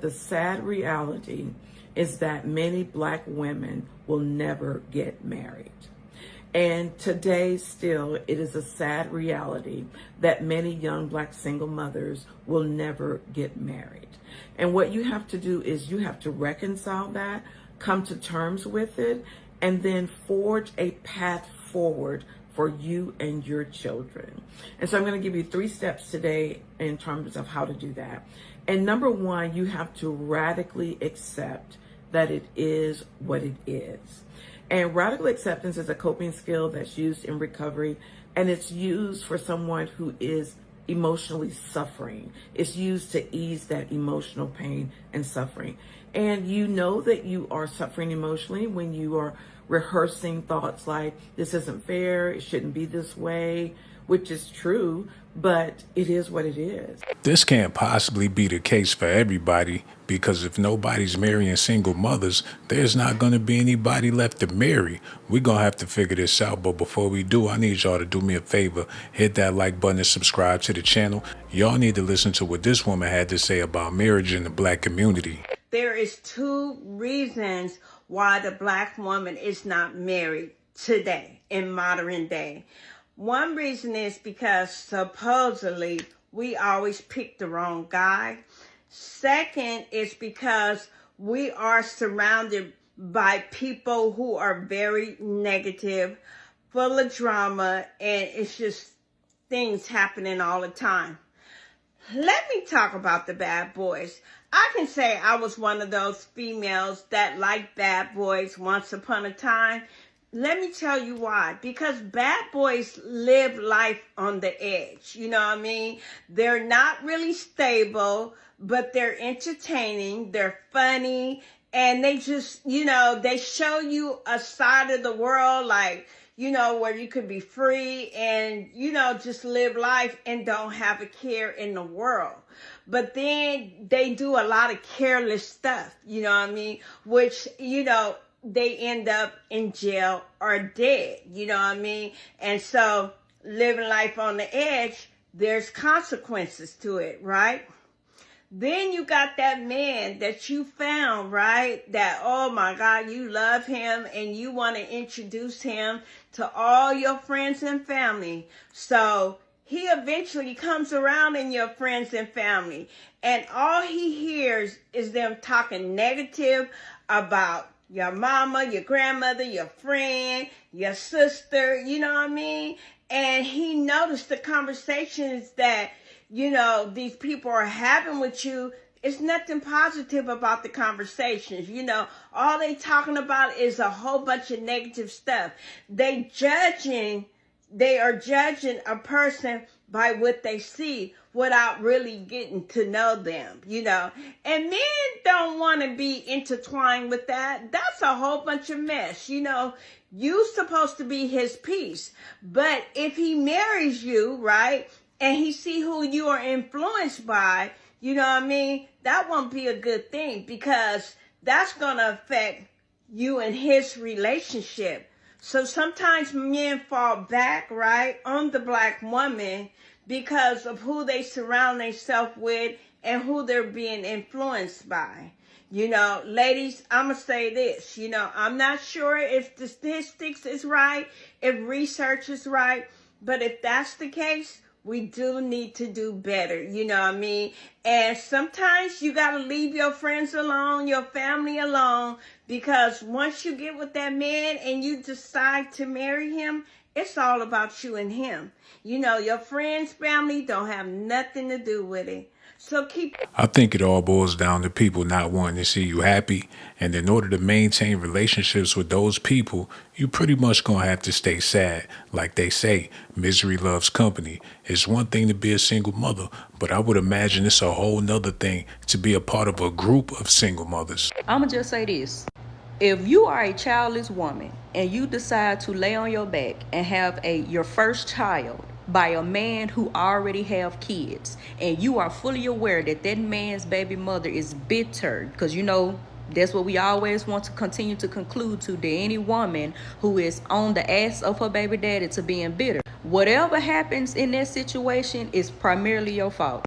The sad reality is that many Black women will never get married. And today still, it is a sad reality that many young Black single mothers will never get married. And what you have to do is you have to reconcile that, come to terms with it, and then forge a path forward for you and your children. And so I'm going to give you 3 steps today in terms of how to do that. And number 1, you have to radically accept that it is what it is. And radical acceptance is a coping skill that's used in recovery, and it's used for someone who is emotionally suffering. It's used to ease that emotional pain and suffering. And you know that you are suffering emotionally when you are rehearsing thoughts like, this isn't fair, it shouldn't be this way, which is true, but it is what it is. This can't possibly be the case for everybody, because if nobody's marrying single mothers, there's not going to be anybody left to marry. We're going to have to figure this out, but before we do, I need y'all to do me a favor. Hit that like button and subscribe to the channel. Y'all need to listen to what this woman had to say about marriage in the Black community. There is 2 reasons why the Black woman is not married today, in modern day. One reason is because supposedly we always pick the wrong guy. Second is because we are surrounded by people who are very negative, full of drama, and it's just things happening all the time. Let me talk about the bad boys. I can say I was one of those females that liked bad boys once upon a time. Let me tell you why. Because bad boys live life on the edge. You know what I mean? They're not really stable, but they're entertaining. They're funny. And they just, they show you a side of the world like, where you could be free and, just live life and don't have a care in the world. But then they do a lot of careless stuff, you know what I mean? Which, they end up in jail or dead, you know what I mean? And so living life on the edge, there's consequences to it, right? Then you got that man that you found, right? That, oh my God, you love him and you want to introduce him to all your friends and family. So he eventually comes around in your friends and family, and all he hears is them talking negative about your mama, your grandmother, your friend, your sister, you know what I mean? And he noticed the conversations that, these people are having with you. It's nothing positive about the conversations. All they talking about is a whole bunch of negative stuff. They are judging a person by what they see without really getting to know them, And men don't want to be intertwined with that. That's a whole bunch of mess, You're supposed to be his piece. But if he marries you, right, and he see who you are influenced by, you know what I mean? That won't be a good thing, because that's going to affect you and his relationship. So sometimes men fall back, right, on the Black woman because of who they surround themselves with and who they're being influenced by. Ladies, I'm going to say this, I'm not sure if the statistics is right, if research is right, but if that's the case, we do need to do better, you know what I mean? And sometimes you got to leave your friends alone, your family alone, because once you get with that man and you decide to marry him, it's all about you and him. Your friends, family don't have nothing to do with it. So I think it all boils down to people not wanting to see you happy. And in order to maintain relationships with those people, you pretty much gonna have to stay sad. Like they say, misery loves company. It's one thing to be a single mother, but I would imagine it's a whole nother thing to be a part of a group of single mothers. I'ma just say this. If you are a childless woman and you decide to lay on your back and have your first child by a man who already have kids, and you are fully aware that that man's baby mother is bitter, because that's what we always want to continue to conclude to any woman who is on the ass of her baby daddy to being bitter. Whatever happens in that situation is primarily your fault.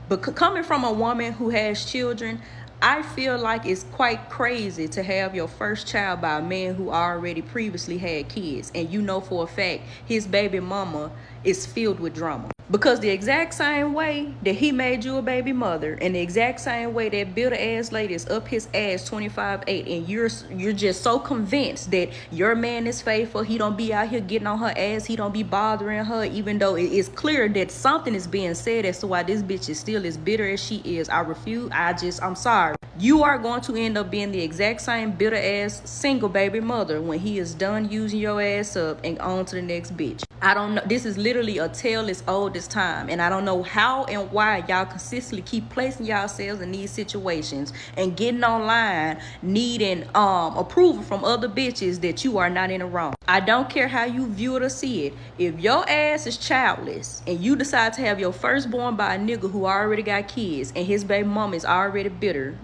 But coming from a woman who has children, I feel like it's quite crazy to have your first child by a man who already previously had kids, and you know for a fact his baby mama is filled with drama. Because the exact same way that he made you a baby mother, and the exact same way that bitter ass lady is up his ass 25/8, and you're just so convinced that your man is faithful, he don't be out here getting on her ass, he don't be bothering her, even though it is clear that something is being said as to why this bitch is still as bitter as she is. I'm sorry. You are going to end up being the exact same bitter ass single baby mother when he is done using your ass up and on to the next bitch. I don't know. This is literally a tale as old as time. And I don't know how and why y'all consistently keep placing yourselves in these situations and getting online needing approval from other bitches that you are not in the wrong. I don't care how you view it or see it. If your ass is childless and you decide to have your firstborn by a nigga who already got kids and his baby mama is already bitter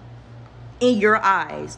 in your eyes,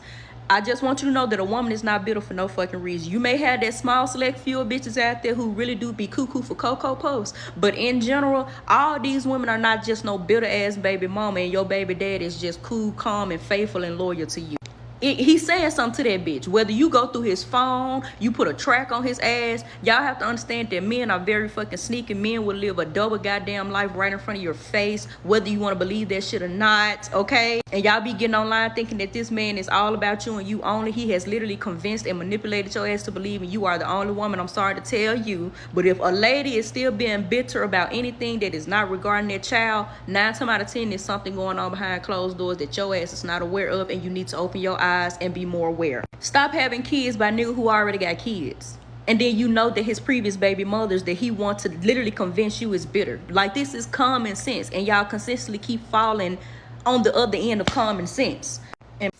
I just want you to know that a woman is not bitter for no fucking reason. You may have that small select few bitches out there who really do be cuckoo for Cocoa Puffs, but in general, all these women are not just no bitter ass baby mama, and your baby dad is just cool, calm, and faithful and loyal to you. He's saying something to that bitch. Whether you go through his phone, you put a track on his ass, y'all have to understand that men are very fucking sneaky. Men will live a double goddamn life right in front of your face, whether you want to believe that shit or not, okay? And y'all be getting online thinking that this man is all about you and you only. He has literally convinced and manipulated your ass to believe you are the only woman. I'm sorry to tell you, but if a lady is still being bitter about anything that is not regarding their child, 9 times out of 10 there's something going on behind closed doors that your ass is not aware of, and you need to open your eyes and be more aware. Stop having kids by nigga who already got kids. And then you know that his previous baby mothers that he wants to literally convince you is bitter. Like, this is common sense, and y'all consistently keep falling on the other end of common sense. And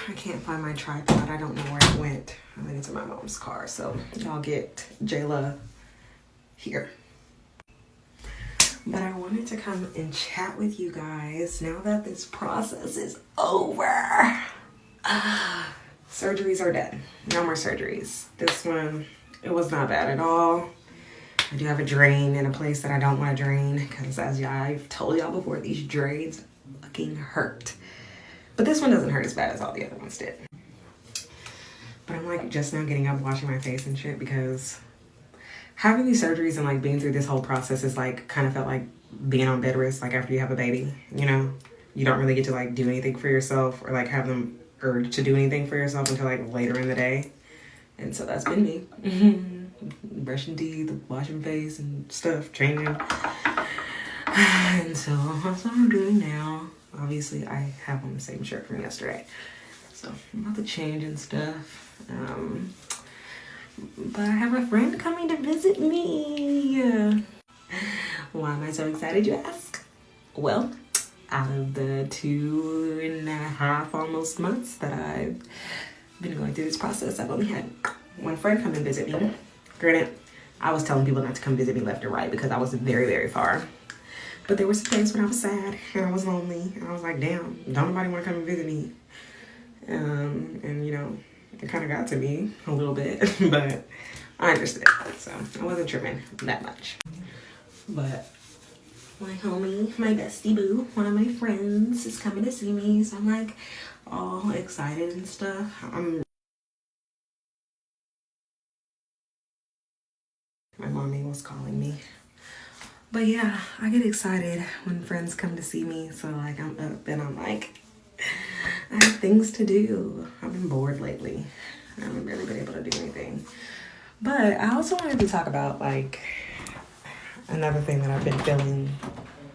I can't find my tripod. I don't know where it went. I think it's in my mom's car, so y'all get Jayla here. But I wanted to come and chat with you guys now that this process is over. Surgeries are dead. No more surgeries. This one, it was not bad at all. I do have a drain in a place that I don't want to drain because, as I've told y'all before, these drains fucking hurt. But this one doesn't hurt as bad as all the other ones did. But I'm like just now getting up, washing my face and shit, because having these surgeries and like being through this whole process is like kind of felt like being on bed rest, like after you have a baby, you know? You don't really get to like do anything for yourself or like have the urge to do anything for yourself until like later in the day. And so that's been me. Brushing teeth, washing face and stuff, changing. And so that's what I'm doing now. Obviously I have on the same shirt from yesterday. So I'm about to change and stuff. But I have a friend coming to visit me. Why am I so excited, you ask? Well, out of the 2.5 almost months that I've been going through this process, I've only had one friend come and visit me. Granted, I was telling people not to come visit me left or right because I was very, very far. But there were some days when I was sad and I was lonely and I was like, damn, don't nobody want to come and visit me. And you know, it kind of got to me a little bit, but I understood. So I wasn't tripping that much. But my homie, my bestie boo, one of my friends is coming to see me. So I'm like all excited and stuff. My mommy was calling me. But yeah, I get excited when friends come to see me. So like I'm up and I'm like, I have things to do. I've been bored lately. I haven't really been able to do anything. But I also wanted to talk about like another thing that I've been feeling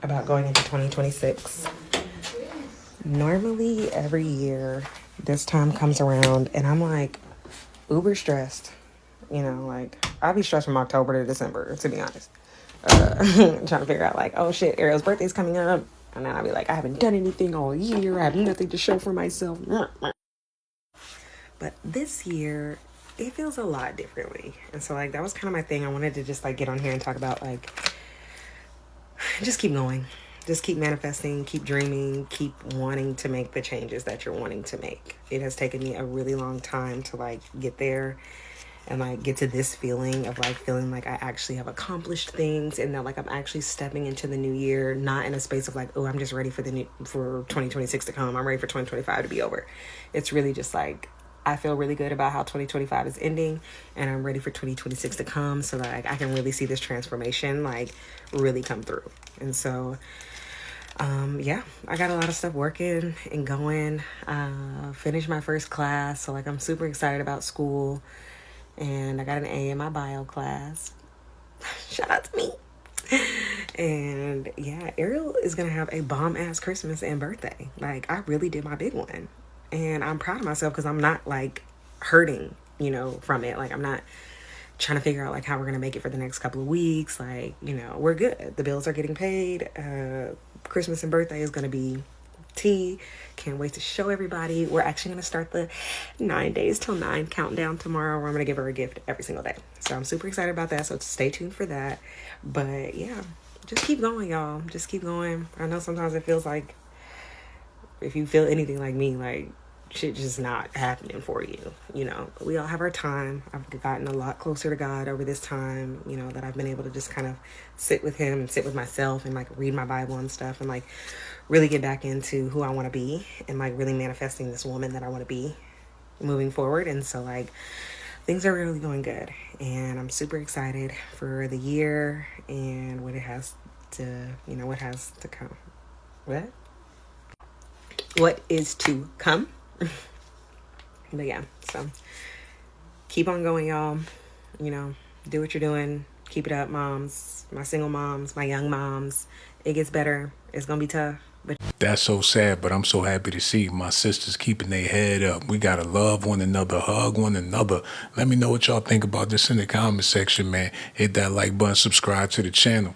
about going into 2026. Normally every year this time comes around and I'm like uber stressed. You know, like I'll be stressed from October to December, to be honest. Trying to figure out like, oh shit, Ariel's birthday's coming up. And then I'll be like, I haven't done anything all year. I have nothing to show for myself. But this year, it feels a lot differently. And so like, that was kind of my thing. I wanted to just like get on here and talk about like, just keep going. Just keep manifesting, keep dreaming, keep wanting to make the changes that you're wanting to make. It has taken me a really long time to like get there. and like get to this feeling of like feeling like I actually have accomplished things, and that like I'm actually stepping into the new year, not in a space of like, oh, I'm just ready for 2026 to come. I'm ready for 2025 to be over. It's really just like, I feel really good about how 2025 is ending, and I'm ready for 2026 to come, so that like I can really see this transformation like really come through. And so yeah, I got a lot of stuff working and going. Finished my first class, so like I'm super excited about school, and I got an A in my bio class. Shout out to me. And yeah, Ariel is gonna have a bomb ass Christmas and birthday. Like, I really did my big one, and I'm proud of myself because I'm not like hurting, you know, from it. Like, I'm not trying to figure out like how we're gonna make it for the next couple of weeks. Like, you know, we're good. The bills are getting paid. Christmas and birthday is gonna be tea. Can't wait to show everybody. We're actually gonna start the 9 days till 9 countdown tomorrow, where I'm gonna give her a gift every single day. So I'm super excited about that. So stay tuned for that. But yeah, just keep going, y'all. Just keep going. I know sometimes it feels like, if you feel anything like me, like shit just not happening for you, you know. We all have our time. I've gotten a lot closer to God over this time, you know, that I've been able to just kind of sit with him and sit with myself and like read my Bible and stuff, and like really get back into who I want to be, and like really manifesting this woman that I want to be moving forward. And so like things are really going good, and I'm super excited for the year and what it has to, you know, what has to come. What is to come. But yeah, so keep on going, y'all. You know, do what you're doing. Keep it up, moms, my single moms, my young moms. It gets better. It's gonna be tough, but That's so sad, but I'm so happy to see my sisters keeping their head up. We gotta love one another, hug one another. Let me know what y'all think about this in the comment section, man. Hit that like button, subscribe to the channel.